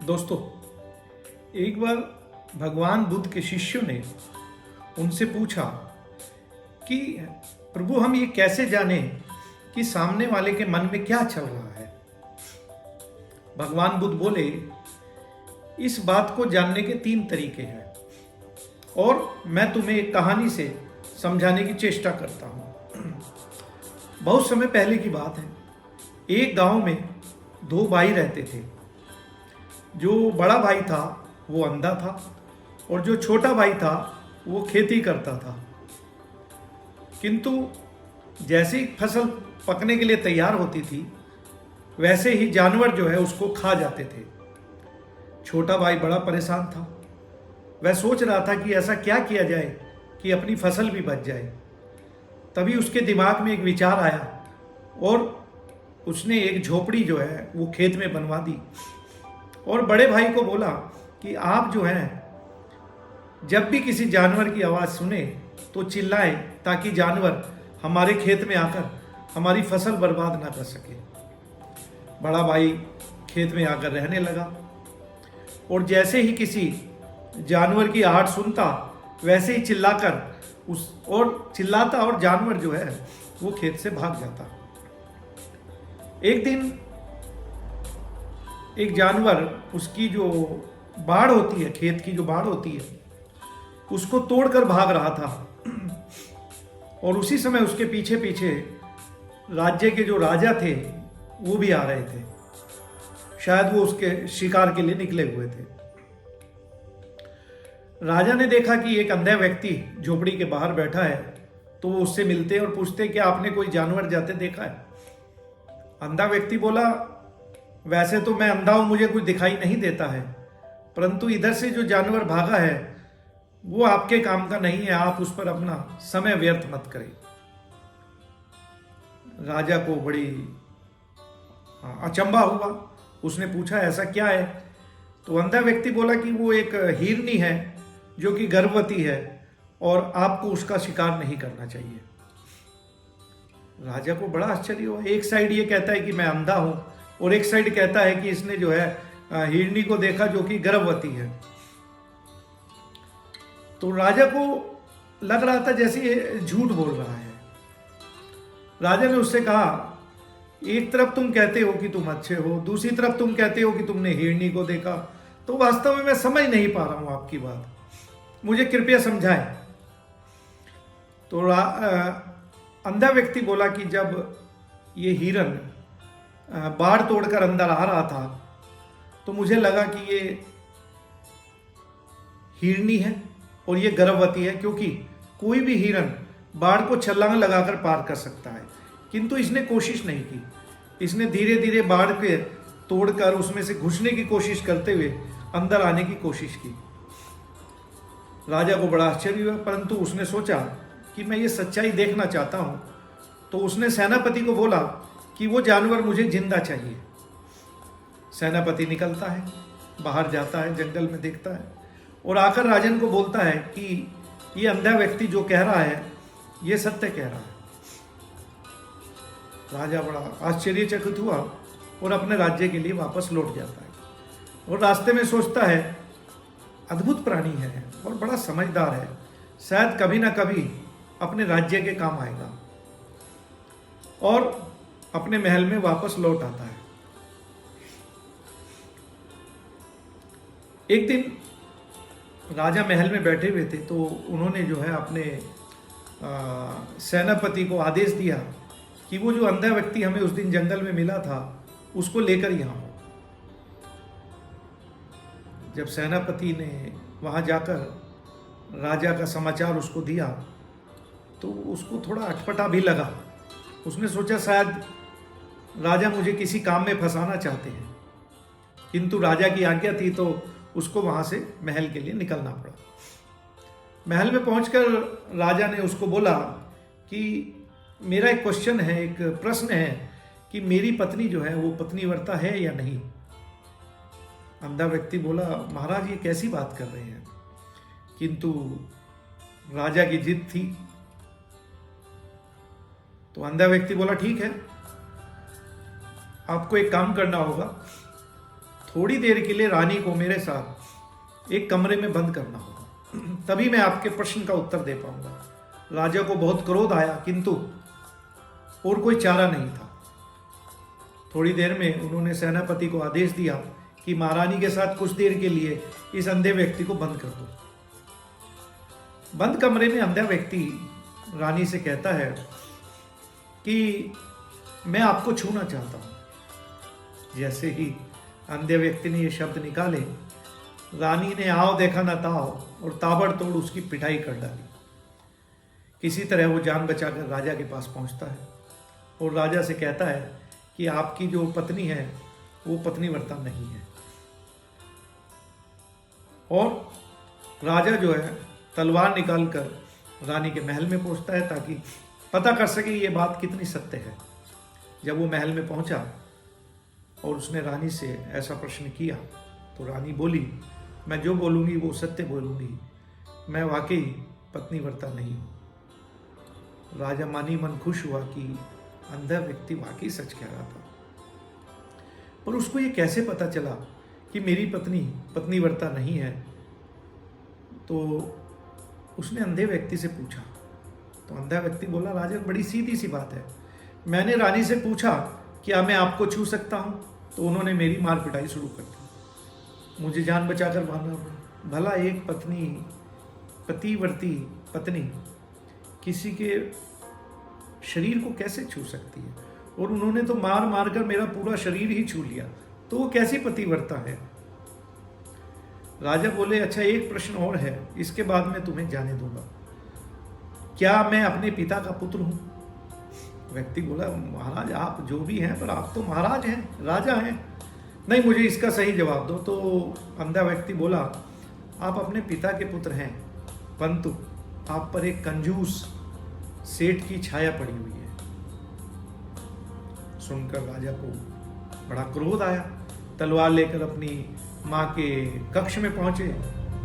दोस्तों, एक बार भगवान बुद्ध के शिष्यों ने उनसे पूछा कि प्रभु, हम ये कैसे जाने कि सामने वाले के मन में क्या चल रहा है। भगवान बुद्ध बोले, इस बात को जानने के 3 तरीके हैं और मैं तुम्हें एक कहानी से समझाने की चेष्टा करता हूं। बहुत समय पहले की बात है। एक गांव में 2 भाई रहते थे। जो बड़ा भाई था वो अंधा था और जो छोटा भाई था वो खेती करता था। किंतु जैसे ही फसल पकने के लिए तैयार होती थी वैसे ही जानवर जो है उसको खा जाते थे। छोटा भाई बड़ा परेशान था। वह सोच रहा था कि ऐसा क्या किया जाए कि अपनी फसल भी बच जाए। तभी उसके दिमाग में एक विचार आया और उसने एक झोपड़ी जो है वो खेत में बनवा दी और बड़े भाई को बोला कि आप जो हैं जब भी किसी जानवर की आवाज़ सुने तो चिल्लाएं ताकि जानवर हमारे खेत में आकर हमारी फसल बर्बाद ना कर सके। बड़ा भाई खेत में आकर रहने लगा और जैसे ही किसी जानवर की आहट सुनता वैसे ही चिल्लाता और जानवर जो है वो खेत से भाग जाता। एक दिन एक जानवर उसकी जो बाड़ होती है, खेत की जो बाड़ होती है, उसको तोड़कर भाग रहा था और उसी समय उसके पीछे पीछे राज्य के जो राजा थे वो भी आ रहे थे। शायद वो उसके शिकार के लिए निकले हुए थे। राजा ने देखा कि एक अंधा व्यक्ति झोपड़ी के बाहर बैठा है तो वो उससे मिलते और पूछते कि आपने कोई जानवर जाते देखा है। अंधा व्यक्ति बोला, वैसे तो मैं अंधा हूं, मुझे कुछ दिखाई नहीं देता है, परंतु इधर से जो जानवर भागा है वो आपके काम का नहीं है, आप उस पर अपना समय व्यर्थ मत करें। राजा को बड़ी अचंभा हुआ। उसने पूछा, ऐसा क्या है? तो अंधा व्यक्ति बोला कि वो एक हिरनी है जो कि गर्भवती है और आपको उसका शिकार नहीं करना चाहिए। राजा को बड़ा आश्चर्य हुआ। एक साइड ये कहता है कि मैं अंधा हूं और एक साइड कहता है कि इसने जो है हिरनी को देखा जो कि गर्भवती है। तो राजा को लग रहा था जैसे ये झूठ बोल रहा है। राजा ने उससे कहा, एक तरफ तुम कहते हो कि तुम अच्छे हो, दूसरी तरफ तुम कहते हो कि तुमने हिरनी को देखा, तो वास्तव में मैं समझ नहीं पा रहा हूं आपकी बात, मुझे कृपया समझाएं। तो अंधा व्यक्ति बोला कि जब ये हिरन बाड़ तोड़कर अंदर आ रहा था तो मुझे लगा कि ये हिरनी है और ये गर्भवती है, क्योंकि कोई भी हिरन बाड़ को छलांग लगाकर पार कर सकता है, किंतु इसने कोशिश नहीं की। इसने धीरे धीरे बाड़ के तोड़कर उसमें से घुसने की कोशिश करते हुए अंदर आने की कोशिश की। राजा को बड़ा आश्चर्य हुआ, परंतु उसने सोचा कि मैं ये सच्चाई देखना चाहता हूं। तो उसने सेनापति को बोला कि वो जानवर मुझे जिंदा चाहिए। सेनापति निकलता है, बाहर जाता है, जंगल में देखता है और आकर राजन को बोलता है कि ये अंधा व्यक्ति जो कह रहा है ये सत्य कह रहा है। राजा बड़ा आश्चर्यचकित हुआ और अपने राज्य के लिए वापस लौट जाता है और रास्ते में सोचता है, अद्भुत प्राणी है और बड़ा समझदार है, शायद कभी ना कभी अपने राज्य के काम आएगा, और अपने महल में वापस लौट आता है। एक दिन राजा महल में बैठे हुए थे तो उन्होंने जो है अपने सेनापति को आदेश दिया कि वो जो अंधा व्यक्ति हमें उस दिन जंगल में मिला था उसको लेकर यहाँ हो। जब सेनापति ने वहाँ जाकर राजा का समाचार उसको दिया तो उसको थोड़ा अटपटा भी लगा। उसने सोचा शायद राजा मुझे किसी काम में फंसाना चाहते हैं, किंतु राजा की आज्ञा थी तो उसको वहाँ से महल के लिए निकलना पड़ा। महल में पहुंचकर राजा ने उसको बोला कि मेरा एक क्वेश्चन है, एक प्रश्न है कि मेरी पत्नी जो है वो पत्नीव्रता है या नहीं। अंधा व्यक्ति बोला, महाराज ये कैसी बात कर रहे हैं, किंतु राजा की जिद थी। तो अंधा व्यक्ति बोला, ठीक है, आपको एक काम करना होगा, थोड़ी देर के लिए रानी को मेरे साथ एक कमरे में बंद करना होगा, तभी मैं आपके प्रश्न का उत्तर दे पाऊंगा। राजा को बहुत क्रोध आया, किंतु और कोई चारा नहीं था। थोड़ी देर में उन्होंने सेनापति को आदेश दिया कि महारानी के साथ कुछ देर के लिए इस अंधे व्यक्ति को बंद कर दो। बंद कमरे में अंधा व्यक्ति रानी से कहता है कि मैं आपको छूना चाहता हूं। जैसे ही अंधे व्यक्ति ने ये शब्द निकाले, रानी ने आओ देखा ना ताओ और ताबड़तोड़ उसकी पिटाई कर डाली। किसी तरह वो जान बचाकर राजा के पास पहुंचता है और राजा से कहता है कि आपकी जो पत्नी है वो पत्नीव्रता नहीं है। और राजा जो है तलवार निकालकर रानी के महल में पहुंचता है ताकि पता कर सके ये बात कितनी सत्य है। जब वो महल में पहुंचा और उसने रानी से ऐसा प्रश्न किया तो रानी बोली, मैं जो बोलूंगी वो सत्य बोलूंगी, मैं वाकई पत्नीव्रता नहीं हूं। राजा मानी मन खुश हुआ कि अंधा व्यक्ति वाकई सच कह रहा था, पर उसको ये कैसे पता चला कि मेरी पत्नी पत्नीव्रता नहीं है। तो उसने अंधे व्यक्ति से पूछा, तो अंधा व्यक्ति बोला, राजन बड़ी सीधी सी बात है, मैंने रानी से पूछा क्या मैं आपको छू सकता हूं, तो उन्होंने मेरी मार पिटाई शुरू कर दी, मुझे जान बचाकर भागना पड़ा। भला एक पतिव्रती पत्नी किसी के शरीर को कैसे छू सकती है, और उन्होंने तो मार मार कर मेरा पूरा शरीर ही छू लिया, तो वो कैसी पतिव्रता है। राजा बोले, अच्छा एक प्रश्न और है, इसके बाद मैं तुम्हें जाने दूंगा, क्या मैं अपने पिता का पुत्र हूं। व्यक्ति बोला, महाराज आप जो भी हैं, पर आप तो महाराज हैं, राजा हैं, नहीं मुझे इसका सही जवाब दो। तो अंधा व्यक्ति बोला, आप अपने पिता के पुत्र हैं, परंतु आप पर एक कंजूस सेठ की छाया पड़ी हुई है। सुनकर राजा को बड़ा क्रोध आया, तलवार लेकर अपनी माँ के कक्ष में पहुंचे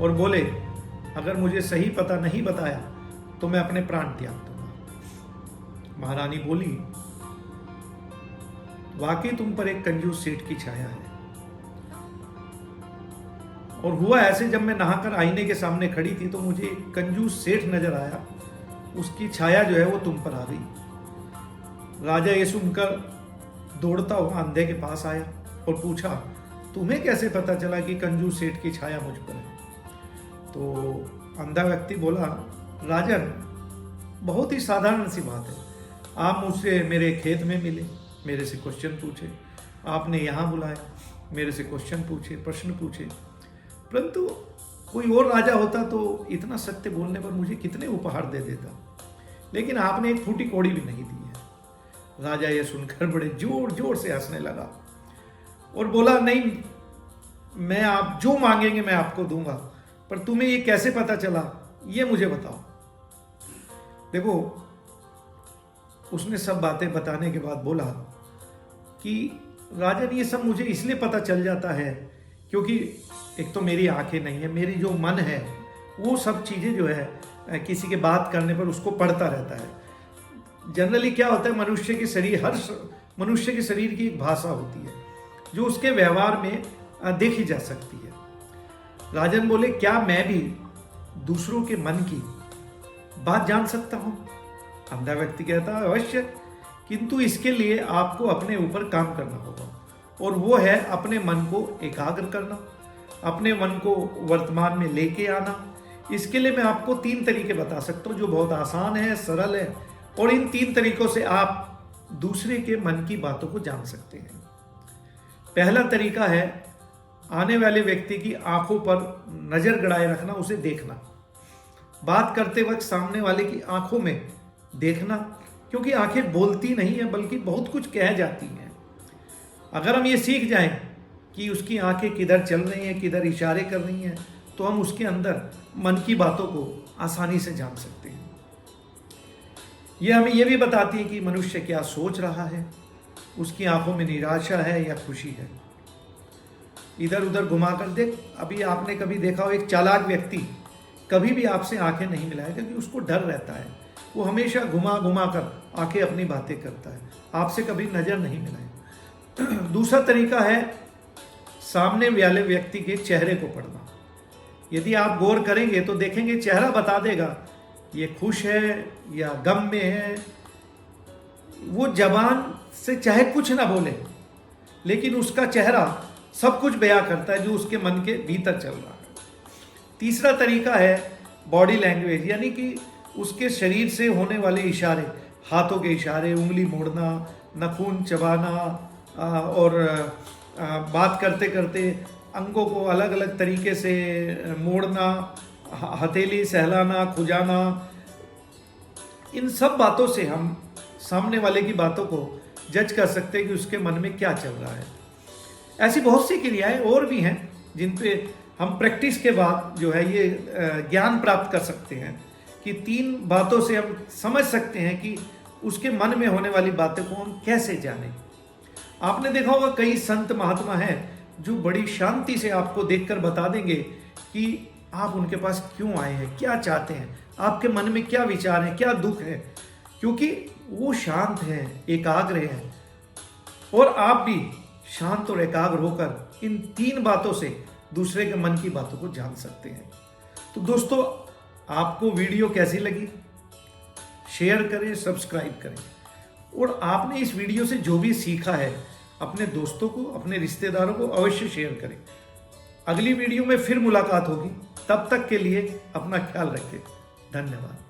और बोले, अगर मुझे सही पता नहीं बताया तो मैं अपने प्राण त्याग दूंगा। महारानी बोली, वाकई तुम पर एक कंजूस सेठ की छाया है। और हुआ ऐसे, जब मैं नहाकर आईने के सामने खड़ी थी तो मुझे एक कंजूस सेठ नजर आया, उसकी छाया जो है वो तुम पर आ गई। राजा ये सुनकर दौड़ता हुआ अंधे के पास आया और पूछा, तुम्हें कैसे पता चला कि कंजूस सेठ की छाया मुझ पर है। तो अंधा व्यक्ति बोला, राजन बहुत ही साधारण सी बात है, आप मुझसे मेरे खेत में मिले, मेरे से क्वेश्चन पूछे, आपने यहाँ बुलाया, मेरे से क्वेश्चन पूछे, प्रश्न पूछे, परंतु कोई और राजा होता तो इतना सत्य बोलने पर मुझे कितने उपहार दे देता, लेकिन आपने एक फूटी कौड़ी भी नहीं दी है। राजा ये सुनकर बड़े जोर जोर से हंसने लगा और बोला, नहीं मैं आप जो मांगेंगे मैं आपको दूंगा, पर तुम्हें ये कैसे पता चला ये मुझे बताओ। देखो, उसने सब बातें बताने के बाद बोला कि राजन ये सब मुझे इसलिए पता चल जाता है क्योंकि एक तो मेरी आंखें नहीं है, मेरी जो मन है वो सब चीज़ें जो है किसी के बात करने पर उसको पढ़ता रहता है। जनरली क्या होता है, मनुष्य के शरीर, हर मनुष्य के शरीर की एक भाषा होती है जो उसके व्यवहार में देखी जा सकती है। राजन बोले, क्या मैं भी दूसरों के मन की बात जान सकता हूं। अंधा व्यक्ति कहता है, अवश्य, किंतु इसके लिए आपको अपने ऊपर काम करना होगा, और वो है अपने मन को एकाग्र करना, अपने मन को वर्तमान में लेके आना। इसके लिए मैं आपको 3 तरीके बता सकता हूँ जो बहुत आसान है, सरल है, और इन 3 तरीकों से आप दूसरे के मन की बातों को जान सकते हैं। पहला तरीका है आने वाले व्यक्ति की आंखों पर नजर गड़ाए रखना, उसे देखना, बात करते वक्त सामने वाले की आंखों में देखना, क्योंकि आंखें बोलती नहीं है बल्कि बहुत कुछ कह जाती हैं। अगर हम ये सीख जाएं कि उसकी आंखें किधर चल रही हैं, किधर इशारे कर रही हैं, तो हम उसके अंदर मन की बातों को आसानी से जान सकते हैं। ये हमें ये भी बताती है कि मनुष्य क्या सोच रहा है, उसकी आंखों में निराशा है या खुशी है। इधर उधर घुमाकर देख, अभी आपने कभी देखा हो एक चालाक व्यक्ति कभी भी आपसे आंखें नहीं मिलाएगा क्योंकि उसको डर रहता है, वो हमेशा घुमा घुमा कर आंखें अपनी बातें करता है, आपसे कभी नजर नहीं मिलाएगा। दूसरा तरीका है सामने वाले व्यक्ति के चेहरे को पढ़ना। यदि आप गौर करेंगे तो देखेंगे चेहरा बता देगा ये खुश है या गम में है। वो जबान से चाहे कुछ ना बोले, लेकिन उसका चेहरा सब कुछ बयां करता है जो उसके मन के भीतर चल रहा है। तीसरा तरीका है बॉडी लैंग्वेज, यानी कि उसके शरीर से होने वाले इशारे, हाथों के इशारे, उंगली मोड़ना, नाखून चबाना और बात करते करते अंगों को अलग अलग तरीके से मोड़ना, हथेली सहलाना, खुजाना। इन सब बातों से हम सामने वाले की बातों को जज कर सकते हैं कि उसके मन में क्या चल रहा है। ऐसी बहुत सी क्रियाएं और भी हैं जिन पे हम प्रैक्टिस के बाद जो है ये ज्ञान प्राप्त कर सकते हैं कि 3 बातों से हम समझ सकते हैं कि उसके मन में होने वाली बातों को हम कैसे जानें। आपने देखा होगा कई संत महात्मा हैं जो बड़ी शांति से आपको देखकर बता देंगे कि आप उनके पास क्यों आए हैं, क्या चाहते हैं, आपके मन में क्या विचार है, क्या दुख है, क्योंकि वो शांत हैं, एकाग्र हैं। और आप भी शांत और एकाग्र होकर इन 3 बातों से दूसरे के मन की बातों को जान सकते हैं। तो दोस्तों, आपको वीडियो कैसी लगी? शेयर करें, सब्सक्राइब करें, और आपने इस वीडियो से जो भी सीखा है अपने दोस्तों को, अपने रिश्तेदारों को अवश्य शेयर करें। अगली वीडियो में फिर मुलाकात होगी, तब तक के लिए अपना ख्याल रखें। धन्यवाद।